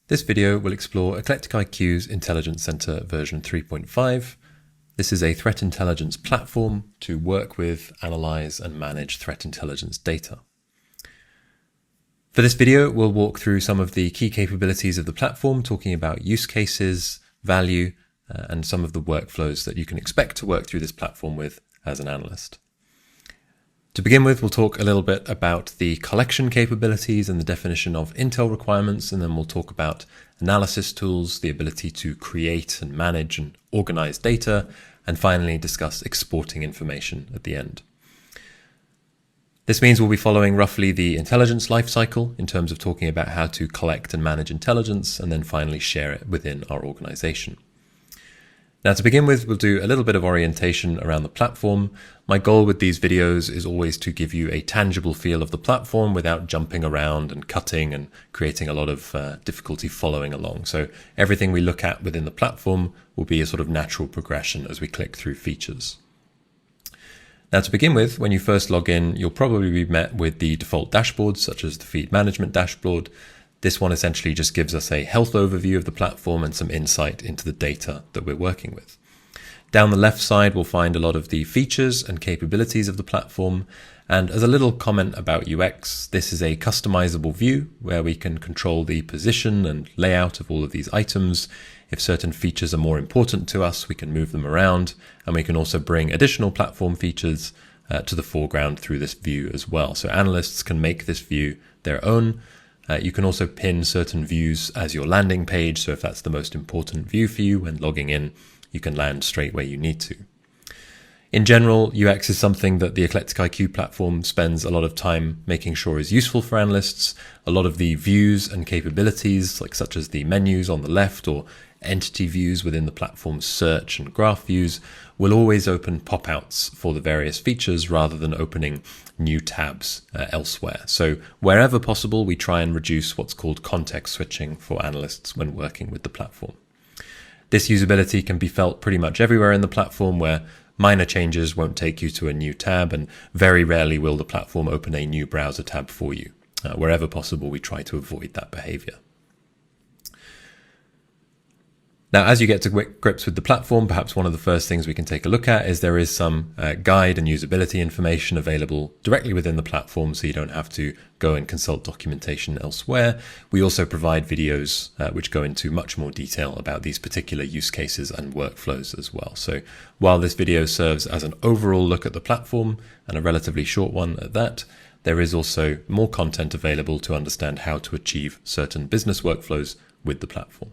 This video will explore EclecticIQ's Intelligence Center version 3.5. This is a threat intelligence platform to work with, analyze, and manage threat intelligence data. For this video, we'll walk through some of the key capabilities of the platform, talking about use cases, value, and some of the workflows that you can expect to work through this platform with as an analyst. To begin with, we'll talk a little bit about the collection capabilities and the definition of Intel requirements, and then we'll talk about analysis tools, the ability to create and manage and organize data, and finally discuss exporting information at the end. This means we'll be following roughly the intelligence lifecycle in terms of talking about how to collect and manage intelligence, and then finally share it within our organization. Now, to begin with, we'll do a little bit of orientation around the platform. My goal with these videos is always to give you a tangible feel of the platform without jumping around and cutting and creating a lot of difficulty following along. So everything we look at within the platform will be a sort of natural progression as we click through features. Now, to begin with, when you first log in, you'll probably be met with the default dashboards, such as the feed management dashboard. This one essentially just gives us a health overview of the platform and some insight into the data that we're working with. Down the left side, we'll find a lot of the features and capabilities of the platform. And as a little comment about UX, this is a customizable view where we can control the position and layout of all of these items. If certain features are more important to us, we can move them around, and we can also bring additional platform features to the foreground through this view as well. So analysts can make this view their own. You can also pin certain views as your landing page. So if that's the most important view for you when logging in, you can land straight where you need to. In general, UX is something that the EclecticIQ platform spends a lot of time making sure is useful for analysts. A lot of the views and capabilities, such as the menus on the left or entity views within the platform's search and graph views, will always open pop-outs for the various features rather than opening new tabs elsewhere. So wherever possible, we try and reduce what's called context switching for analysts when working with the platform. This usability can be felt pretty much everywhere in the platform, where minor changes won't take you to a new tab, and very rarely will the platform open a new browser tab for you. Wherever possible, we try to avoid that behavior. Now, as you get to grips with the platform, perhaps one of the first things we can take a look at is there is some guide and usability information available directly within the platform, so you don't have to go and consult documentation elsewhere. We also provide videos which go into much more detail about these particular use cases and workflows as well. So while this video serves as an overall look at the platform, and a relatively short one at that, there is also more content available to understand how to achieve certain business workflows with the platform.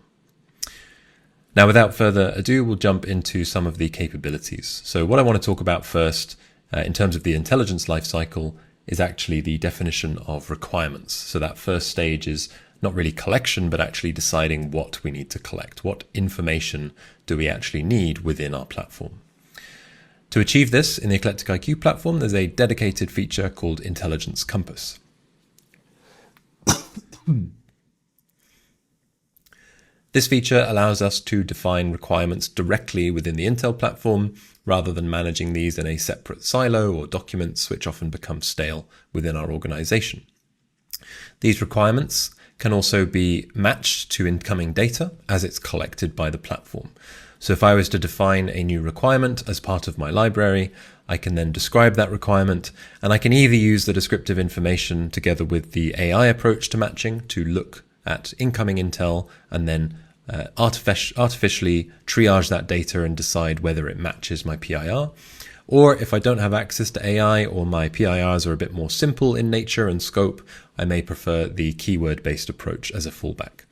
Now, without further ado, we'll jump into some of the capabilities. So what I want to talk about first, in terms of the intelligence lifecycle, is actually the definition of requirements. So that first stage is not really collection, but actually deciding what we need to collect. What information do we actually need within our platform? To achieve this in the EclecticIQ platform, there's a dedicated feature called Intelligence Compass. This feature allows us to define requirements directly within the Intel platform, rather than managing these in a separate silo or documents, which often become stale within our organization. These requirements can also be matched to incoming data as it's collected by the platform. So if I was to define a new requirement as part of my library, I can then describe that requirement, and I can either use the descriptive information together with the AI approach to matching to look at incoming intel and then artificially triage that data and decide whether it matches my PIR. Or if I don't have access to AI, or my PIRs are a bit more simple in nature and scope, I may prefer the keyword-based approach as a fallback.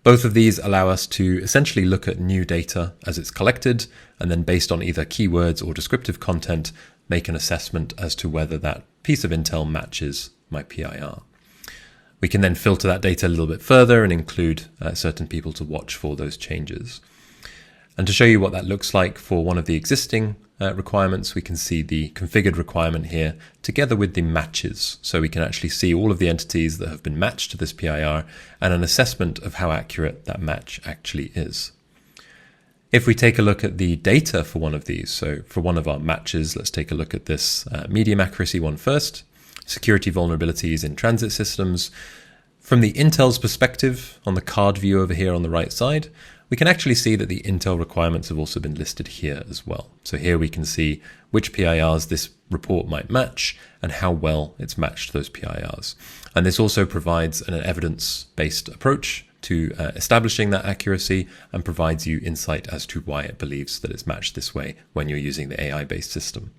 Both of these allow us to essentially look at new data as it's collected, and then based on either keywords or descriptive content, make an assessment as to whether that piece of intel matches my PIR. We can then filter that data a little bit further and include certain people to watch for those changes. And to show you what that looks like for one of the existing requirements, we can see the configured requirement here together with the matches. So we can actually see all of the entities that have been matched to this PIR and an assessment of how accurate that match actually is. If we take a look at the data for one of these, so for one of our matches, let's take a look at this medium accuracy one first. Security vulnerabilities in transit systems. From the Intel's perspective, on the card view over here on the right side, we can actually see that the Intel requirements have also been listed here as well. So here we can see which PIRs this report might match and how well it's matched those PIRs. And this also provides an evidence-based approach to establishing that accuracy and provides you insight as to why it believes that it's matched this way when you're using the AI-based system.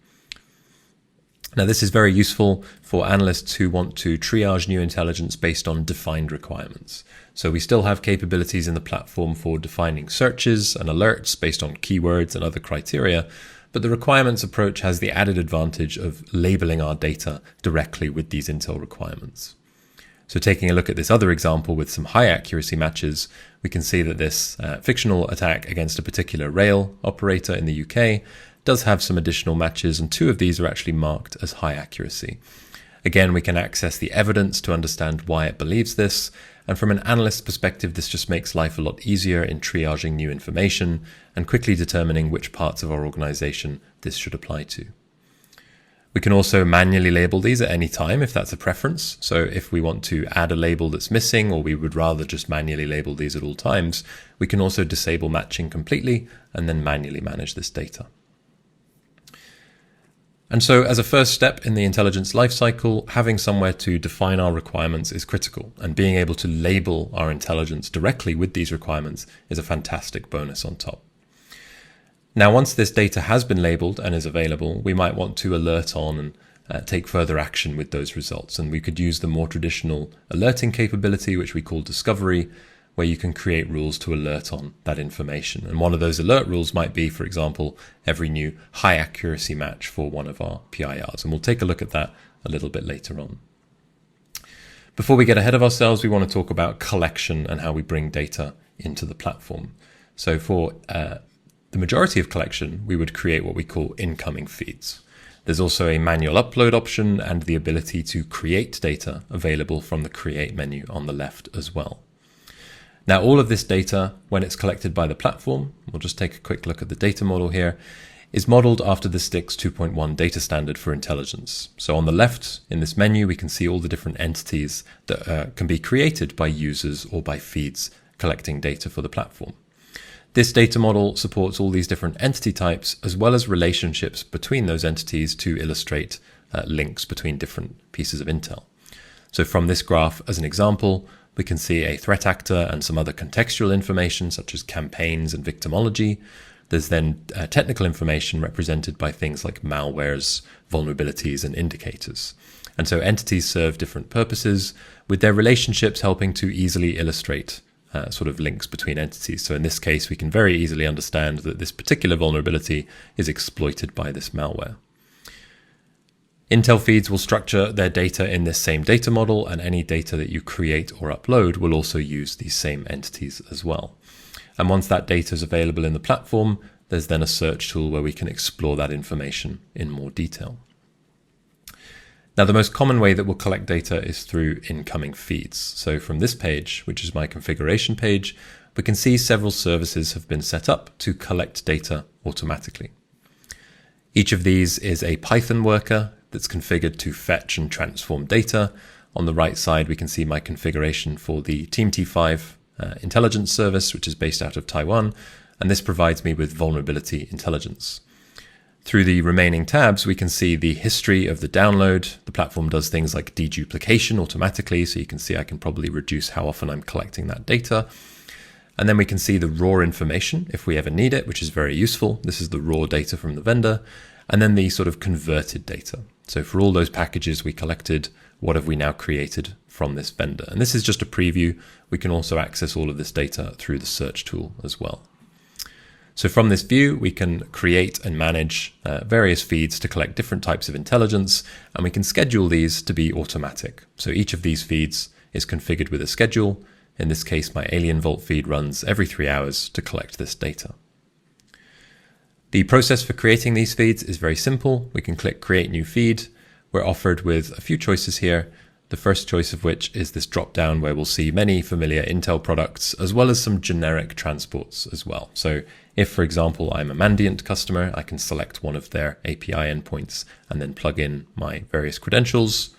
Now, this is very useful for analysts who want to triage new intelligence based on defined requirements. So we still have capabilities in the platform for defining searches and alerts based on keywords and other criteria, but the requirements approach has the added advantage of labeling our data directly with these Intel requirements. So taking a look at this other example with some high accuracy matches, we can see that this fictional attack against a particular rail operator in the UK does have some additional matches, and 2 of these are actually marked as high accuracy. Again, we can access the evidence to understand why it believes this, and from an analyst's perspective, this just makes life a lot easier in triaging new information and quickly determining which parts of our organization this should apply to. We can also manually label these at any time if that's a preference. So if we want to add a label that's missing, or we would rather just manually label these at all times, we can also disable matching completely and then manually manage this data. And so as a first step in the intelligence lifecycle, having somewhere to define our requirements is critical, and being able to label our intelligence directly with these requirements is a fantastic bonus on top. Now, once this data has been labeled and is available, we might want to alert on and take further action with those results. And we could use the more traditional alerting capability, which we call discovery, where you can create rules to alert on that information. And one of those alert rules might be, for example, every new high accuracy match for one of our PIRs. And we'll take a look at that a little bit later on. Before we get ahead of ourselves, we want to talk about collection and how we bring data into the platform. So for the majority of collection, we would create what we call incoming feeds. There's also a manual upload option and the ability to create data available from the create menu on the left as well. Now, all of this data, when it's collected by the platform, we'll just take a quick look at the data model here, is modeled after the STIX 2.1 data standard for intelligence. So on the left in this menu, we can see all the different entities that can be created by users or by feeds collecting data for the platform. This data model supports all these different entity types as well as relationships between those entities to illustrate links between different pieces of intel. So from this graph, as an example, we can see a threat actor and some other contextual information such as campaigns and victimology. There's then technical information represented by things like malwares, vulnerabilities, and indicators. And so entities serve different purposes, with their relationships helping to easily illustrate sort of links between entities. So in this case, we can very easily understand that this particular vulnerability is exploited by this malware. Intel feeds will structure their data in this same data model, and any data that you create or upload will also use these same entities as well. And once that data is available in the platform, there's then a search tool where we can explore that information in more detail. Now, the most common way that we'll collect data is through incoming feeds. So from this page, which is my configuration page, we can see several services have been set up to collect data automatically. Each of these is a Python worker that's configured to fetch and transform data. On the right side, we can see my configuration for the Team T5 intelligence service, which is based out of Taiwan, and this provides me with vulnerability intelligence. Through the remaining tabs, we can see the history of the download. The platform does things like deduplication automatically, so you can see I can probably reduce how often I'm collecting that data. And then we can see the raw information if we ever need it, which is very useful. This is the raw data from the vendor. And then the sort of converted data. So for all those packages we collected, what have we now created from this vendor? And this is just a preview. We can also access all of this data through the search tool as well. So from this view, we can create and manage various feeds to collect different types of intelligence, and we can schedule these to be automatic. So each of these feeds is configured with a schedule. In this case, my Alien Vault feed runs every 3 hours to collect this data. The process for creating these feeds is very simple. We can click Create New Feed. We're offered with a few choices here. The first choice of which is this drop-down where we'll see many familiar Intel products as well as some generic transports as well. So if, for example, I'm a Mandiant customer, I can select one of their API endpoints and then plug in my various credentials.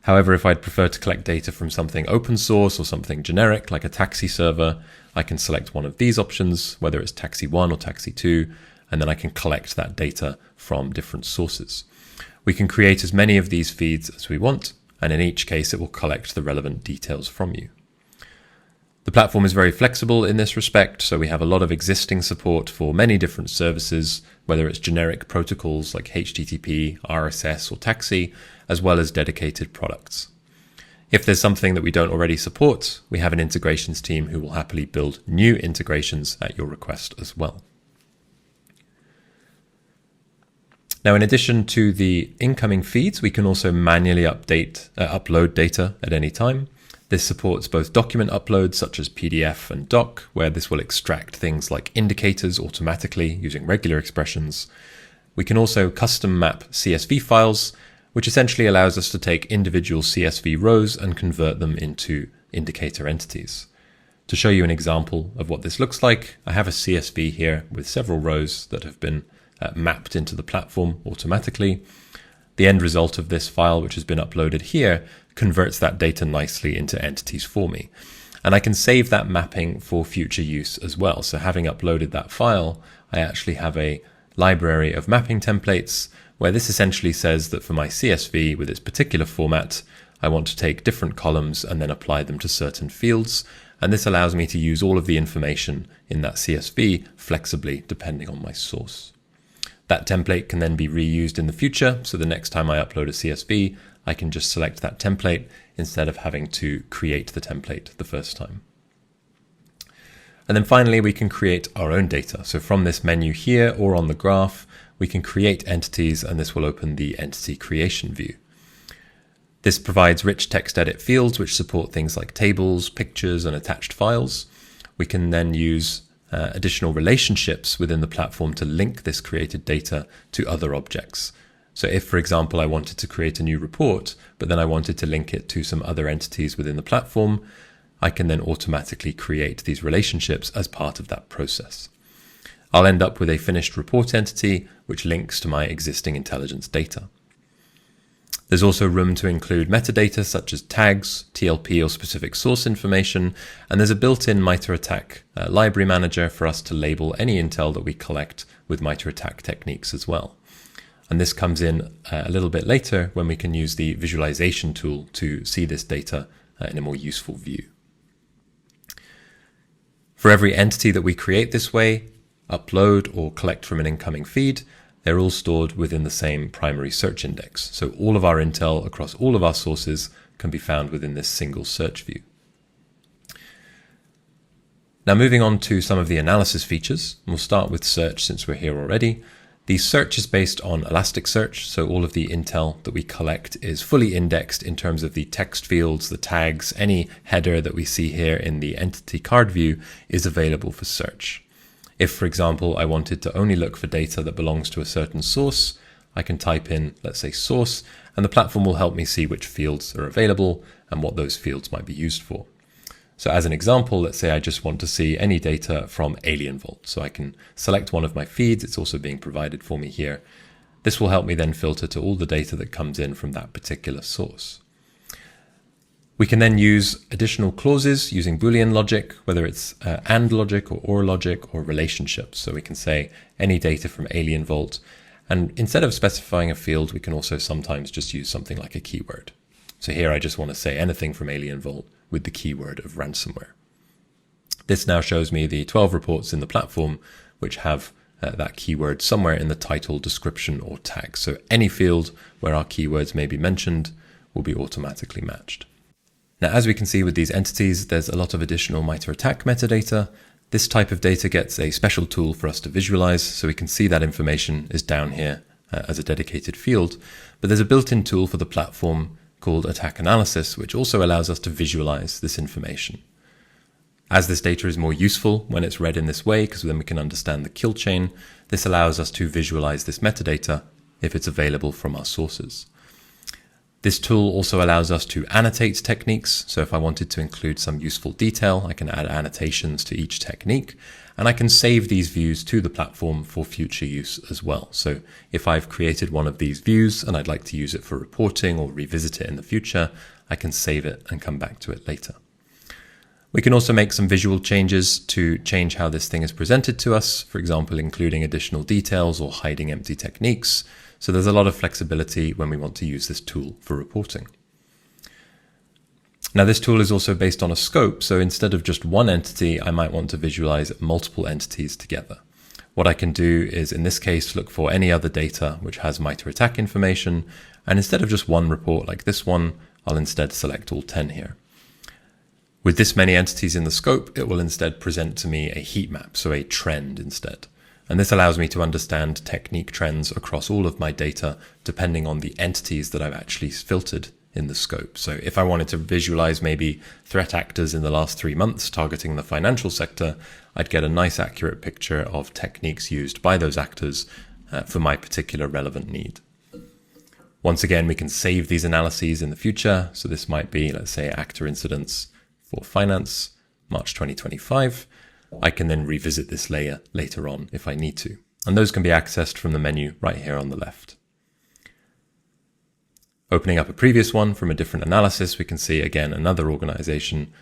However, if I'd prefer to collect data from something open source or something generic like a taxi server, I can select one of these options, whether it's taxi 1 or taxi 2, and then I can collect that data from different sources. We can create as many of these feeds as we want, and in each case it will collect the relevant details from you. The platform is very flexible in this respect, so we have a lot of existing support for many different services, whether it's generic protocols like HTTP, RSS, or taxi, as well as dedicated products. If there's something that we don't already support, we have an integrations team who will happily build new integrations at your request as well. Now, in addition to the incoming feeds, we can also manually upload data at any time. This supports both document uploads such as PDF and doc, where this will extract things like indicators automatically using regular expressions. We can also custom map CSV files, which essentially allows us to take individual CSV rows and convert them into indicator entities. To show you an example of what this looks like, I have a CSV here with several rows that have been mapped into the platform automatically. The end result of this file, which has been uploaded here, converts that data nicely into entities for me. And I can save that mapping for future use as well. So having uploaded that file, I actually have a library of mapping templates where this essentially says that for my CSV with its particular format, I want to take different columns and then apply them to certain fields. And this allows me to use all of the information in that CSV flexibly depending on my source. That template can then be reused in the future, so the next time I upload a CSV, I can just select that template instead of having to create the template the first time. And then finally, we can create our own data. So from this menu here or on the graph, we can create entities, and this will open the entity creation view. This provides rich text edit fields which support things like tables, pictures, and attached files. We can then use additional relationships within the platform to link this created data to other objects. So if, for example, I wanted to create a new report, but then I wanted to link it to some other entities within the platform, I can then automatically create these relationships as part of that process. I'll end up with a finished report entity which links to my existing intelligence data. There's also room to include metadata such as tags, TLP or specific source information, and there's a built-in MITRE ATT&CK library manager for us to label any intel that we collect with MITRE ATT&CK techniques as well. And this comes in a little bit later when we can use the visualization tool to see this data in a more useful view. For every entity that we create this way, upload or collect from an incoming feed, they're all stored within the same primary search index. So all of our intel across all of our sources can be found within this single search view. Now moving on to some of the analysis features, we'll start with search since we're here already. The search is based on Elasticsearch, so all of the intel that we collect is fully indexed in terms of the text fields, the tags, any header that we see here in the entity card view is available for search. If, for example, I wanted to only look for data that belongs to a certain source, I can type in, let's say, source, and the platform will help me see which fields are available and what those fields might be used for. So as an example, let's say I just want to see any data from AlienVault. So I can select one of my feeds. It's also being provided for me here. This will help me then filter to all the data that comes in from that particular source. We can then use additional clauses using Boolean logic, whether it's AND logic or OR logic or relationships. So we can say any data from AlienVault. And instead of specifying a field, we can also sometimes just use something like a keyword. So here I just want to say anything from AlienVault with the keyword of ransomware. This now shows me the 12 reports in the platform which have that keyword somewhere in the title, description, or tag. So any field where our keywords may be mentioned will be automatically matched. Now, as we can see with these entities, there's a lot of additional MITRE ATT&CK metadata. This type of data gets a special tool for us to visualize, so we can see that information is down here as a dedicated field. But there's a built-in tool for the platform called Attack Analysis, which also allows us to visualize this information. As this data is more useful when it's read in this way, because then we can understand the kill chain, this allows us to visualize this metadata if it's available from our sources. This tool also allows us to annotate techniques. So if I wanted to include some useful detail, I can add annotations to each technique, and I can save these views to the platform for future use as well. So if I've created one of these views and I'd like to use it for reporting or revisit it in the future, I can save it and come back to it later. We can also make some visual changes to change how this thing is presented to us, for example, including additional details or hiding empty techniques. So there's a lot of flexibility when we want to use this tool for reporting. Now, this tool is also based on a scope, so instead of just one entity, I might want to visualize multiple entities together. What I can do is, in this case, look for any other data which has MITRE ATT&CK information, and instead of just one report like this one, I'll instead select all 10 here. With this many entities in the scope, it will instead present to me a heat map, so a trend instead. And this allows me to understand technique trends across all of my data, depending on the entities that I've actually filtered in the scope. So if I wanted to visualize maybe threat actors in the last 3 months targeting the financial sector, I'd get a nice accurate picture of techniques used by those actors for my particular relevant need. Once again, we can save these analyses in the future. So this might be, let's say, actor incidents for finance, March 2025. I can then revisit this layer later on if I need to. And those can be accessed from the menu right here on the left. Opening up a previous one from a different analysis, we can see again another organization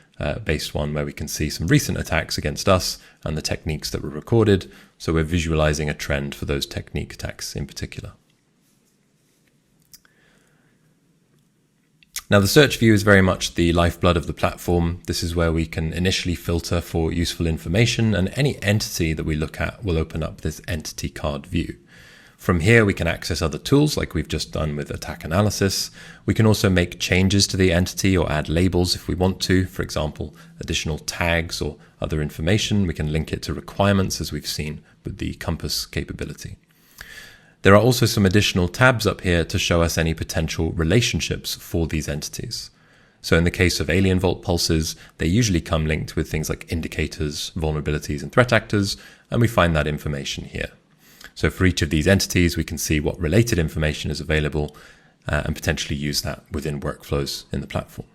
based one where we can see some recent attacks against us and the techniques that were recorded. So we're visualizing a trend for those technique attacks in particular. Now, the search view is very much the lifeblood of the platform. This is where we can initially filter for useful information, and any entity that we look at will open up this entity card view. From here, we can access other tools like we've just done with attack analysis. We can also make changes to the entity or add labels if we want to, for example, additional tags or other information. We can link it to requirements as we've seen with the compass capability. There are also some additional tabs up here to show us any potential relationships for these entities. So in the case of alien vault pulses, they usually come linked with things like indicators, vulnerabilities, and threat actors, and we find that information here. So for each of these entities, we can see what related information is available and potentially use that within workflows in the platform.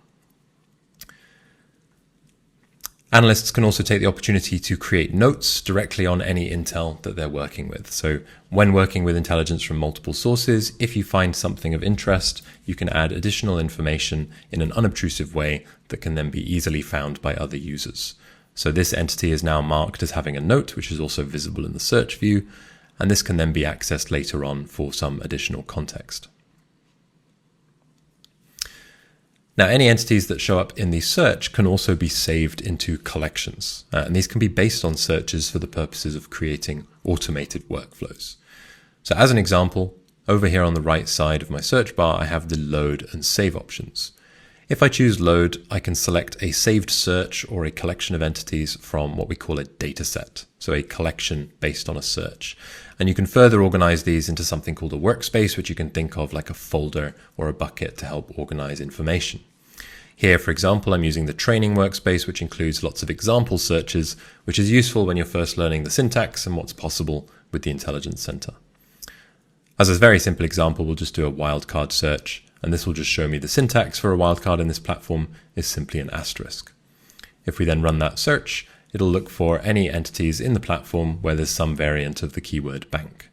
Analysts can also take the opportunity to create notes directly on any intel that they're working with. So when working with intelligence from multiple sources, if you find something of interest, you can add additional information in an unobtrusive way that can then be easily found by other users. So this entity is now marked as having a note, which is also visible in the search view, and this can then be accessed later on for some additional context. Now, any entities that show up in the search can also be saved into collections, and these can be based on searches for the purposes of creating automated workflows. So as an example, over here on the right side of my search bar, I have the load and save options. If I choose load, I can select a saved search or a collection of entities from what we call a dataset, so a collection based on a search. And you can further organize these into something called a workspace, which you can think of like a folder or a bucket to help organize information. Here, for example, I'm using the training workspace, which includes lots of example searches, which is useful when you're first learning the syntax and what's possible with the Intelligence Center. As a very simple example, we'll just do a wildcard search, and this will just show me the syntax for a wildcard in this platform is simply an asterisk. If we then run that search, it'll look for any entities in the platform where there's some variant of the keyword bank.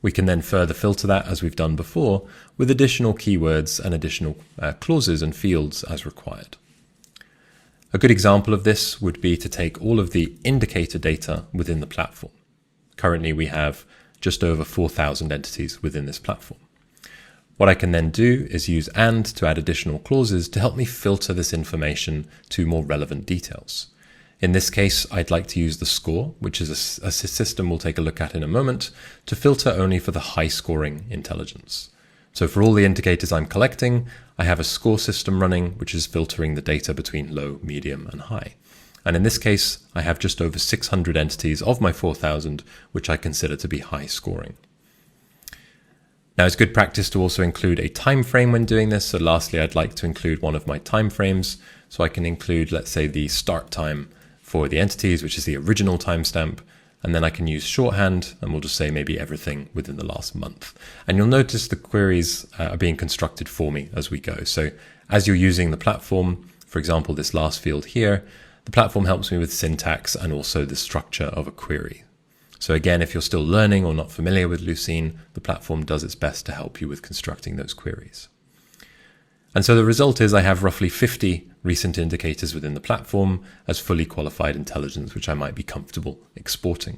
We can then further filter that, as we've done before, with additional keywords and additional clauses and fields as required. A good example of this would be to take all of the indicator data within the platform. Currently, we have just over 4,000 entities within this platform. What I can then do is use AND to add additional clauses to help me filter this information to more relevant details. In this case, I'd like to use the score, which is a system we'll take a look at in a moment, to filter only for the high-scoring intelligence. So for all the indicators I'm collecting, I have a score system running, which is filtering the data between low, medium, and high. And in this case, I have just over 600 entities of my 4,000, which I consider to be high-scoring. Now, it's good practice to also include a time frame when doing this. So lastly, I'd like to include one of my time frames. So I can include, let's say, the start time for the entities, which is the original timestamp, and then I can use shorthand, and we'll just say maybe everything within the last month. And you'll notice the queries are being constructed for me as we go. So as you're using the platform, for example, this last field here, the platform helps me with syntax and also the structure of a query. So again, if you're still learning or not familiar with Lucene, the platform does its best to help you with constructing those queries. And so the result is I have roughly 50 recent indicators within the platform as fully qualified intelligence, which I might be comfortable exporting.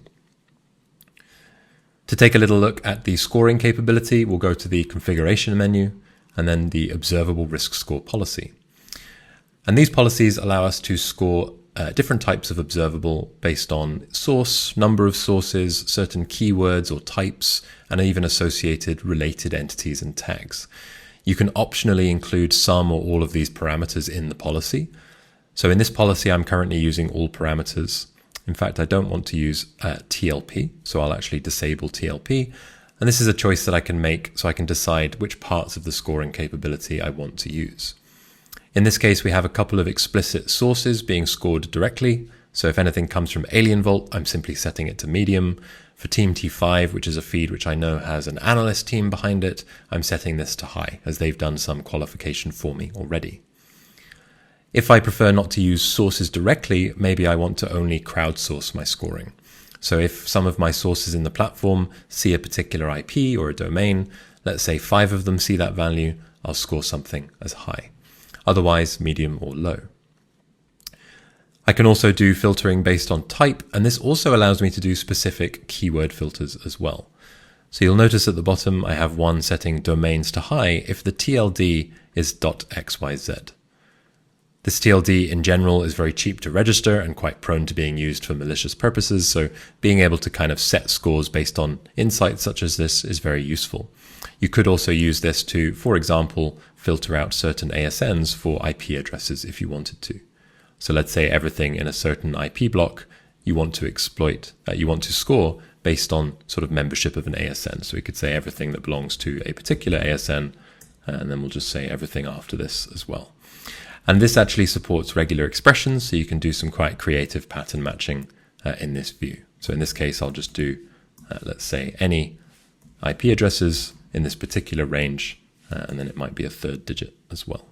To take a little look at the scoring capability, we'll go to the configuration menu and then the observable risk score policy. And these policies allow us to score different types of observable based on source, number of sources, certain keywords or types, and even associated related entities and tags. You can optionally include some or all of these parameters in the policy. So in this policy, I'm currently using all parameters. In fact, I don't want to use TLP, so I'll actually disable TLP. And this is a choice that I can make so I can decide which parts of the scoring capability I want to use. In this case, we have a couple of explicit sources being scored directly. So if anything comes from AlienVault, I'm simply setting it to medium. For Team T5, which is a feed which I know has an analyst team behind it, I'm setting this to high, as they've done some qualification for me already. If I prefer not to use sources directly, maybe I want to only crowdsource my scoring. So if some of my sources in the platform see a particular IP or a domain, let's say 5 of them see that value, I'll score something as high. Otherwise, medium or low. I can also do filtering based on type, and this also allows me to do specific keyword filters as well. So you'll notice at the bottom I have one setting domains to high if the TLD is .xyz. This TLD in general is very cheap to register and quite prone to being used for malicious purposes, so being able to kind of set scores based on insights such as this is very useful. You could also use this to, for example, filter out certain ASNs for IP addresses if you wanted to. So let's say everything in a certain IP block you want to exploit, you want to score based on sort of membership of an ASN. So we could say everything that belongs to a particular ASN, and then we'll just say everything after this as well. And this actually supports regular expressions, so you can do some quite creative pattern matching in this view. So in this case, I'll just do, let's say, any IP addresses in this particular range, and then it might be a third digit as well.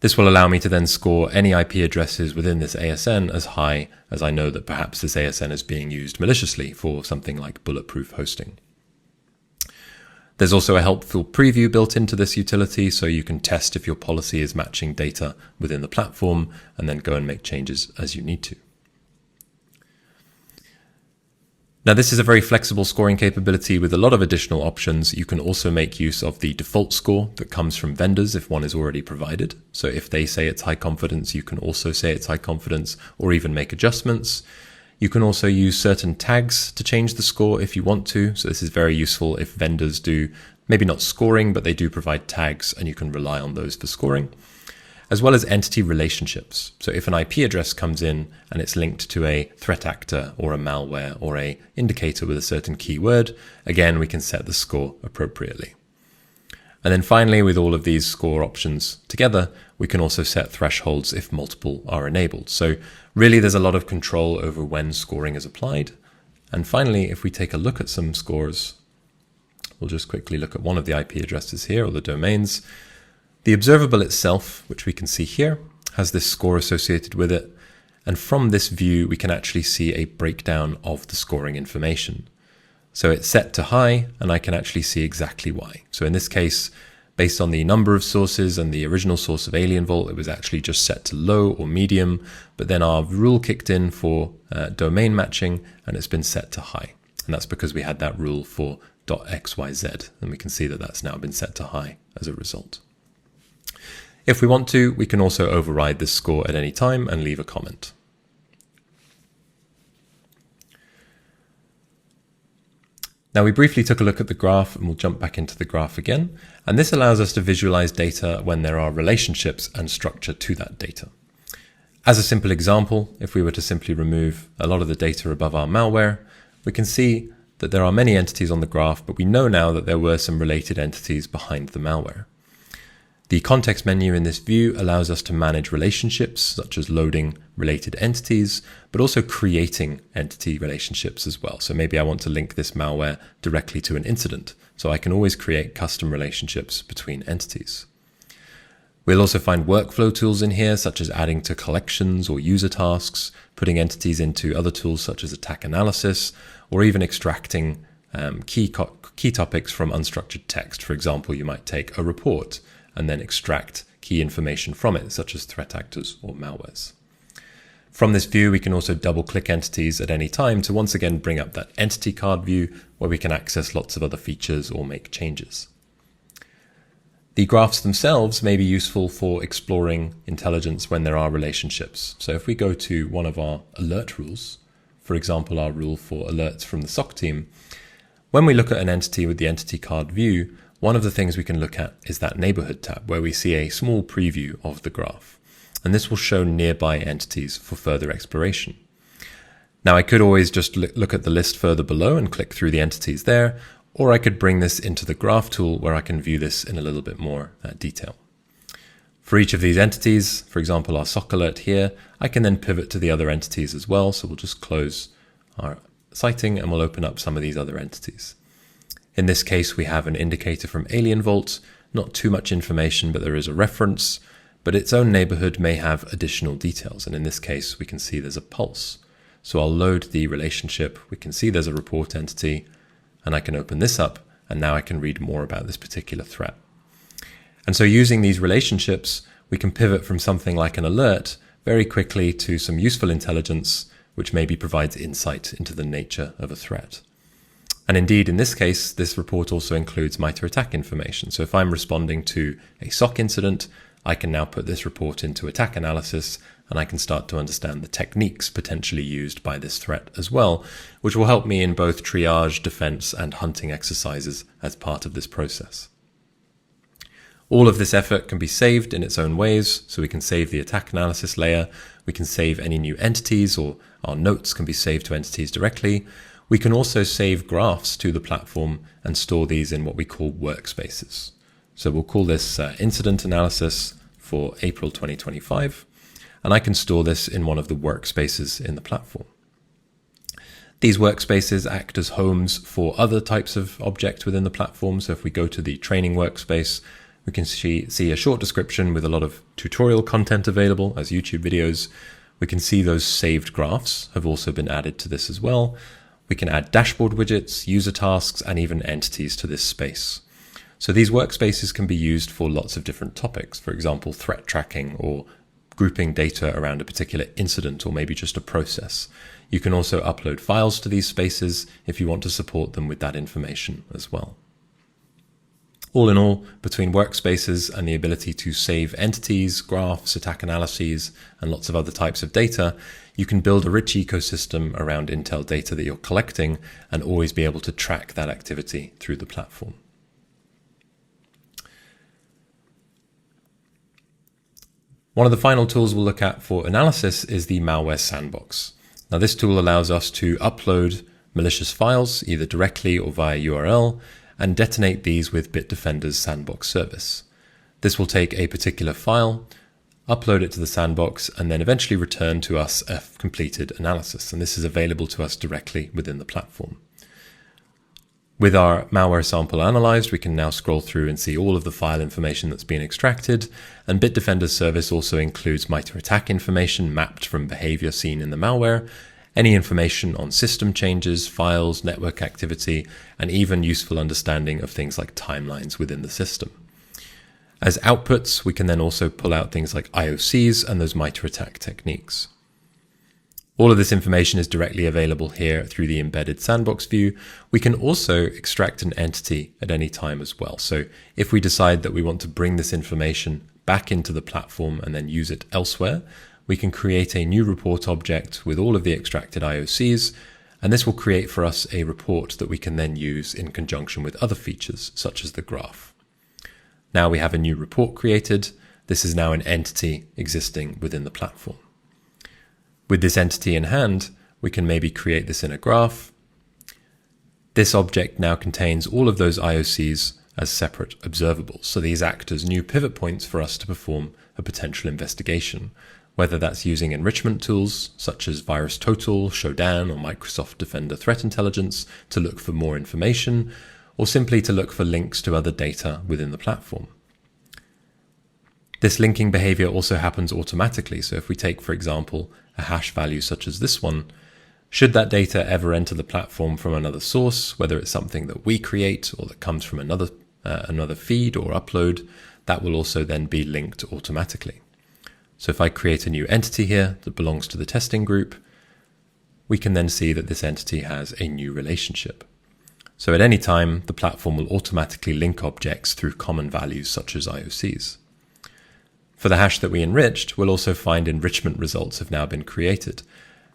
This will allow me to then score any IP addresses within this ASN as high as I know that perhaps this ASN is being used maliciously for something like bulletproof hosting. There's also a helpful preview built into this utility, so you can test if your policy is matching data within the platform and then go and make changes as you need to. Now, this is a very flexible scoring capability with a lot of additional options. You can also make use of the default score that comes from vendors if one is already provided. So if they say it's high confidence, you can also say it's high confidence or even make adjustments. You can also use certain tags to change the score if you want to. So this is very useful if vendors do, maybe not scoring, but they do provide tags and you can rely on those for scoring. As well as entity relationships. So if an IP address comes in and it's linked to a threat actor or a malware or a indicator with a certain keyword, again, we can set the score appropriately. And then finally, with all of these score options together, we can also set thresholds if multiple are enabled. So really, there's a lot of control over when scoring is applied. And finally, if we take a look at some scores, we'll just quickly look at one of the IP addresses here or the domains. The observable itself, which we can see here, has this score associated with it. And from this view, we can actually see a breakdown of the scoring information. So it's set to high, and I can actually see exactly why. So in this case, based on the number of sources and the original source of AlienVault, it was actually just set to low or medium, but then our rule kicked in for domain matching, and it's been set to high. And that's because we had that rule for .xyz, and we can see that that's now been set to high as a result. If we want to, we can also override this score at any time and leave a comment. Now we briefly took a look at the graph and we'll jump back into the graph again. And this allows us to visualize data when there are relationships and structure to that data. As a simple example, if we were to simply remove a lot of the data above our malware, we can see that there are many entities on the graph, but we know now that there were some related entities behind the malware. The context menu in this view allows us to manage relationships, such as loading related entities, but also creating entity relationships as well. So maybe I want to link this malware directly to an incident, so I can always create custom relationships between entities. We'll also find workflow tools in here, such as adding to collections or user tasks, putting entities into other tools such as attack analysis, or even extracting key topics from unstructured text. For example, you might take a report and then extract key information from it, such as threat actors or malwares. From this view, we can also double-click entities at any time to once again bring up that entity card view where we can access lots of other features or make changes. The graphs themselves may be useful for exploring intelligence when there are relationships. So if we go to one of our alert rules, for example, our rule for alerts from the SOC team, when we look at an entity with the entity card view, one of the things we can look at is that neighborhood tab where we see a small preview of the graph. And this will show nearby entities for further exploration. Now I could always just look at the list further below and click through the entities there, or I could bring this into the graph tool where I can view this in a little bit more detail. For each of these entities, for example our SOC alert here, I can then pivot to the other entities as well. So we'll just close our citing and we'll open up some of these other entities. In this case, we have an indicator from Alien Vault, not too much information, but there is a reference, but its own neighborhood may have additional details. And in this case, we can see there's a pulse. So I'll load the relationship. We can see there's a report entity, and I can open this up, and now I can read more about this particular threat. And so using these relationships, we can pivot from something like an alert very quickly to some useful intelligence, which maybe provides insight into the nature of a threat. And indeed, in this case, this report also includes MITRE ATT&CK information. So if I'm responding to a SOC incident, I can now put this report into attack analysis, and I can start to understand the techniques potentially used by this threat as well, which will help me in both triage, defense, and hunting exercises as part of this process. All of this effort can be saved in its own ways, so we can save the attack analysis layer, we can save any new entities, or our notes can be saved to entities directly. We can also save graphs to the platform and store these in what we call workspaces. So we'll call this incident analysis for April 2025, and I can store this in one of the workspaces in the platform. These workspaces act as homes for other types of objects within the platform. So if we go to the training workspace, we can see a short description with a lot of tutorial content available as YouTube videos. We can see those saved graphs have also been added to this as well. We can add dashboard widgets, user tasks, and even entities to this space. So these workspaces can be used for lots of different topics, for example, threat tracking or grouping data around a particular incident or maybe just a process. You can also upload files to these spaces if you want to support them with that information as well. All in all, between workspaces and the ability to save entities, graphs, attack analyses, and lots of other types of data, you can build a rich ecosystem around Intel data that you're collecting and always be able to track that activity through the platform. One of the final tools we'll look at for analysis is the Malware Sandbox. Now this tool allows us to upload malicious files either directly or via URL and detonate these with Bitdefender's sandbox service. This will take a particular file, upload it to the sandbox, and then eventually return to us a completed analysis. And this is available to us directly within the platform. With our malware sample analyzed, we can now scroll through and see all of the file information that's been extracted. And Bitdefender's service also includes MITRE ATT&CK information mapped from behavior seen in the malware, any information on system changes, files, network activity, and even useful understanding of things like timelines within the system. As outputs, we can then also pull out things like IOCs and those MITRE ATT&CK techniques. All of this information is directly available here through the embedded sandbox view. We can also extract an entity at any time as well. So if we decide that we want to bring this information back into the platform and then use it elsewhere, we can create a new report object with all of the extracted IOCs, and this will create for us a report that we can then use in conjunction with other features, such as the graph. Now we have a new report created. This is now an entity existing within the platform. With this entity in hand, we can maybe create this in a graph. This object now contains all of those IOCs as separate observables. So these act as new pivot points for us to perform a potential investigation, whether that's using enrichment tools such as VirusTotal, Shodan, or Microsoft Defender Threat Intelligence to look for more information, or simply to look for links to other data within the platform. This linking behavior also happens automatically. So if we take, for example, a hash value such as this one, should that data ever enter the platform from another source, whether it's something that we create or that comes from another feed or upload, that will also then be linked automatically. So if I create a new entity here that belongs to the testing group, we can then see that this entity has a new relationship. So at any time, the platform will automatically link objects through common values such as IOCs. For the hash that we enriched, we'll also find enrichment results have now been created.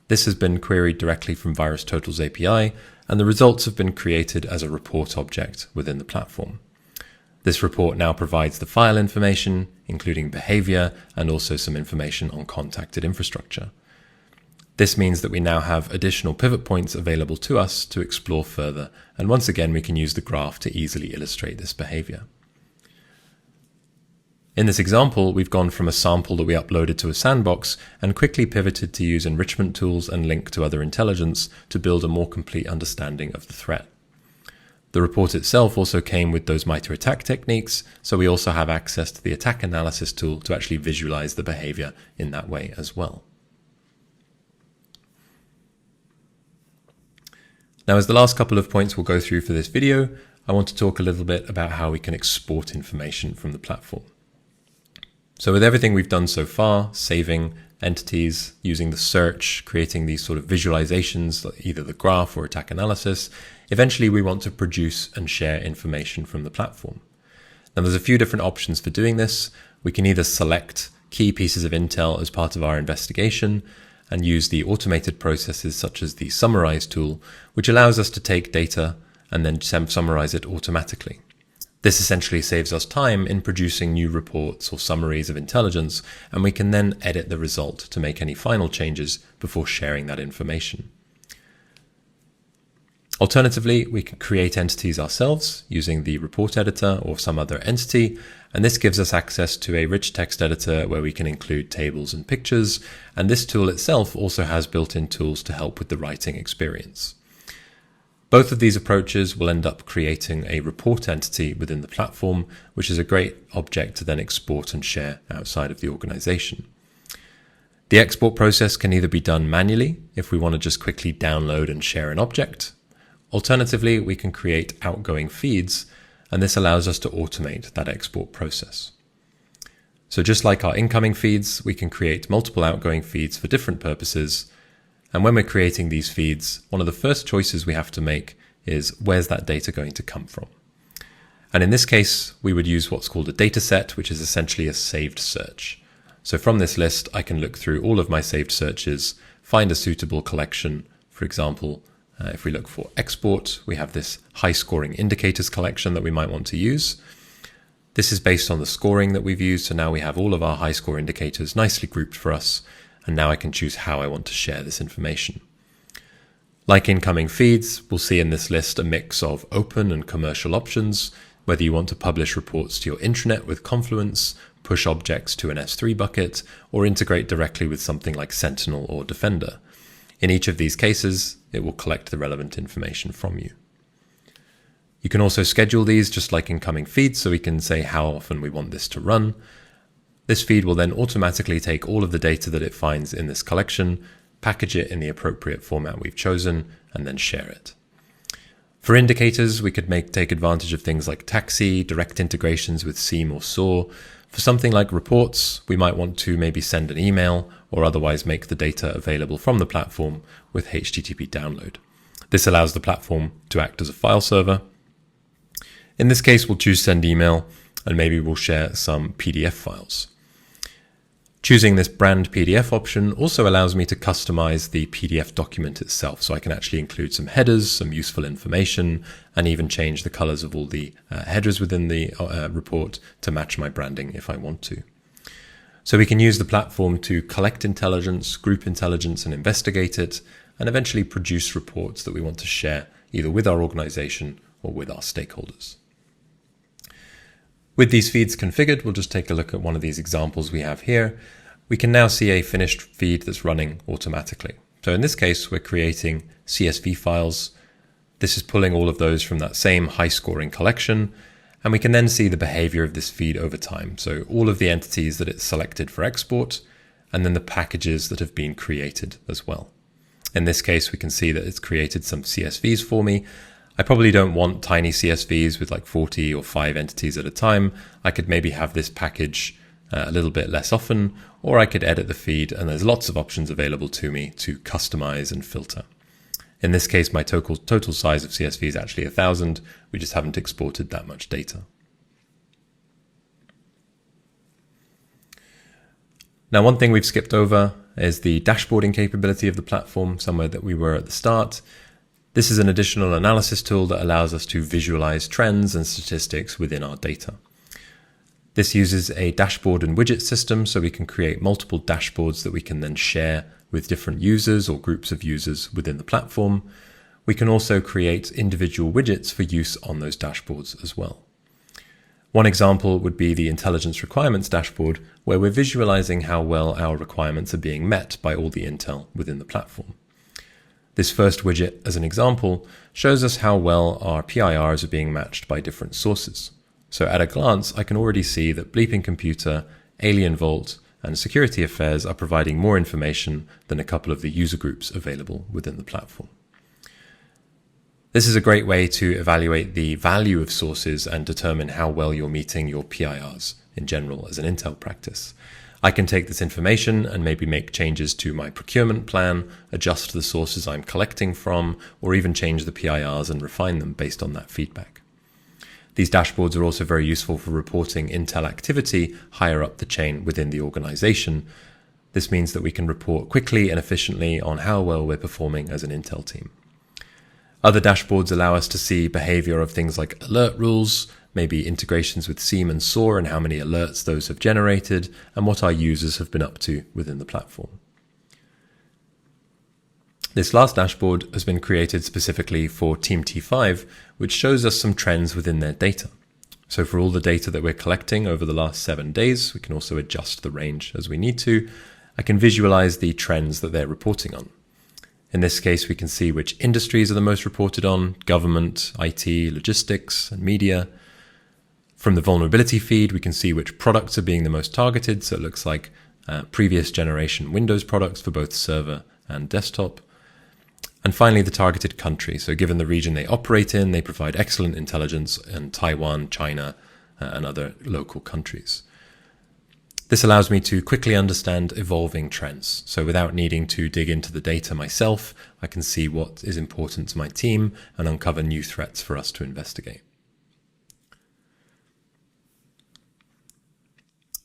This has been queried directly from VirusTotal's API, and the results have been created as a report object within the platform. This report now provides the file information, including behavior, and also some information on contacted infrastructure. This means that we now have additional pivot points available to us to explore further, and once again we can use the graph to easily illustrate this behavior. In this example, we've gone from a sample that we uploaded to a sandbox and quickly pivoted to use enrichment tools and link to other intelligence to build a more complete understanding of the threat. The report itself also came with those MITRE ATT&CK techniques, so we also have access to the attack analysis tool to actually visualize the behavior in that way as well. Now, as the last couple of points we'll go through for this video, I want to talk a little bit about how we can export information from the platform. So with everything we've done so far, saving entities, using the search, creating these sort of visualizations, like either the graph or attack analysis, eventually we want to produce and share information from the platform. Now there's a few different options for doing this. We can either select key pieces of intel as part of our investigation and use the automated processes such as the summarize tool, which allows us to take data and then summarize it automatically. This essentially saves us time in producing new reports or summaries of intelligence, and we can then edit the result to make any final changes before sharing that information. Alternatively, we can create entities ourselves using the report editor or some other entity, and this gives us access to a rich text editor where we can include tables and pictures, and this tool itself also has built-in tools to help with the writing experience. Both of these approaches will end up creating a report entity within the platform, which is a great object to then export and share outside of the organization. The export process can either be done manually if we want to just quickly download and share an object. Alternatively, we can create outgoing feeds, and this allows us to automate that export process. So just like our incoming feeds, we can create multiple outgoing feeds for different purposes. And when we're creating these feeds, one of the first choices we have to make is where's that data going to come from? And in this case, we would use what's called a data set, which is essentially a saved search. So from this list, I can look through all of my saved searches, find a suitable collection. For example, if we look for export, we have this high scoring indicators collection that we might want to use. This is based on the scoring that we've used. So now we have all of our high score indicators nicely grouped for us. And now I can choose how I want to share this information. Like incoming feeds, we'll see in this list a mix of open and commercial options, whether you want to publish reports to your intranet with Confluence, push objects to an S3 bucket, or integrate directly with something like Sentinel or Defender. In each of these cases, it will collect the relevant information from you. You can also schedule these just like incoming feeds, so we can say how often we want this to run. This feed will then automatically take all of the data that it finds in this collection, package it in the appropriate format we've chosen, and then share it. For indicators, we could take advantage of things like Taxi, direct integrations with Seam or SOAR. For something like reports, we might want to maybe send an email or otherwise make the data available from the platform with HTTP download. This allows the platform to act as a file server. In this case, we'll choose send email, and maybe we'll share some PDF files. Choosing this brand PDF option also allows me to customize the PDF document itself, so I can actually include some headers, some useful information, and even change the colors of all the headers within the report to match my branding if I want to. So we can use the platform to collect intelligence, group intelligence, and investigate it, and eventually produce reports that we want to share either with our organization or with our stakeholders. With these feeds configured, we'll just take a look at one of these examples we have here. We can now see a finished feed that's running automatically. So in this case, we're creating CSV files. This is pulling all of those from that same high scoring collection. And we can then see the behavior of this feed over time. So all of the entities that it's selected for export, and then the packages that have been created as well. In this case, we can see that it's created some CSVs for me. I probably don't want tiny CSVs with like 40 or 5 entities at a time. I could maybe have this package a little bit less often, or I could edit the feed, and there's lots of options available to me to customize and filter. In this case, my total size of CSV is actually 1,000. We just haven't exported that much data. Now, one thing we've skipped over is the dashboarding capability of the platform, somewhere that we were at the start. This is an additional analysis tool that allows us to visualize trends and statistics within our data. This uses a dashboard and widget system, so we can create multiple dashboards that we can then share with different users or groups of users within the platform. We can also create individual widgets for use on those dashboards as well. One example would be the intelligence requirements dashboard, where we're visualizing how well our requirements are being met by all the intel within the platform. This first widget, as an example, shows us how well our PIRs are being matched by different sources. So at a glance, I can already see that Bleeping Computer, Alien Vault, and Security Affairs are providing more information than a couple of the user groups available within the platform. This is a great way to evaluate the value of sources and determine how well you're meeting your PIRs in general as an intel practice. I can take this information and maybe make changes to my procurement plan, adjust the sources I'm collecting from, or even change the PIRs and refine them based on that feedback. These dashboards are also very useful for reporting intel activity higher up the chain within the organization. This means that we can report quickly and efficiently on how well we're performing as an intel team. Other dashboards allow us to see behavior of things like alert rules, maybe integrations with SIEM and SOAR and how many alerts those have generated, and what our users have been up to within the platform. This last dashboard has been created specifically for Team T5, which shows us some trends within their data. So for all the data that we're collecting over the last 7 days, we can also adjust the range as we need to. I can visualize the trends that they're reporting on. In this case, we can see which industries are the most reported on: government, IT, logistics, and media. From the vulnerability feed, we can see which products are being the most targeted. So it looks like previous generation Windows products for both server and desktop. And finally, the targeted country. So given the region they operate in, they provide excellent intelligence in Taiwan, China, and other local countries. This allows me to quickly understand evolving trends. So without needing to dig into the data myself, I can see what is important to my team and uncover new threats for us to investigate.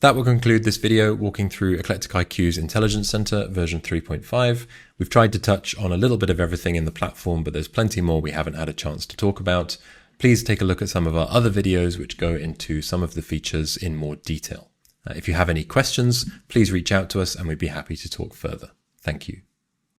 That will conclude this video walking through EclecticIQ's Intelligence Center version 3.5. We've tried to touch on a little bit of everything in the platform, but there's plenty more we haven't had a chance to talk about. Please take a look at some of our other videos which go into some of the features in more detail. If you have any questions, please reach out to us and we'd be happy to talk further. Thank you.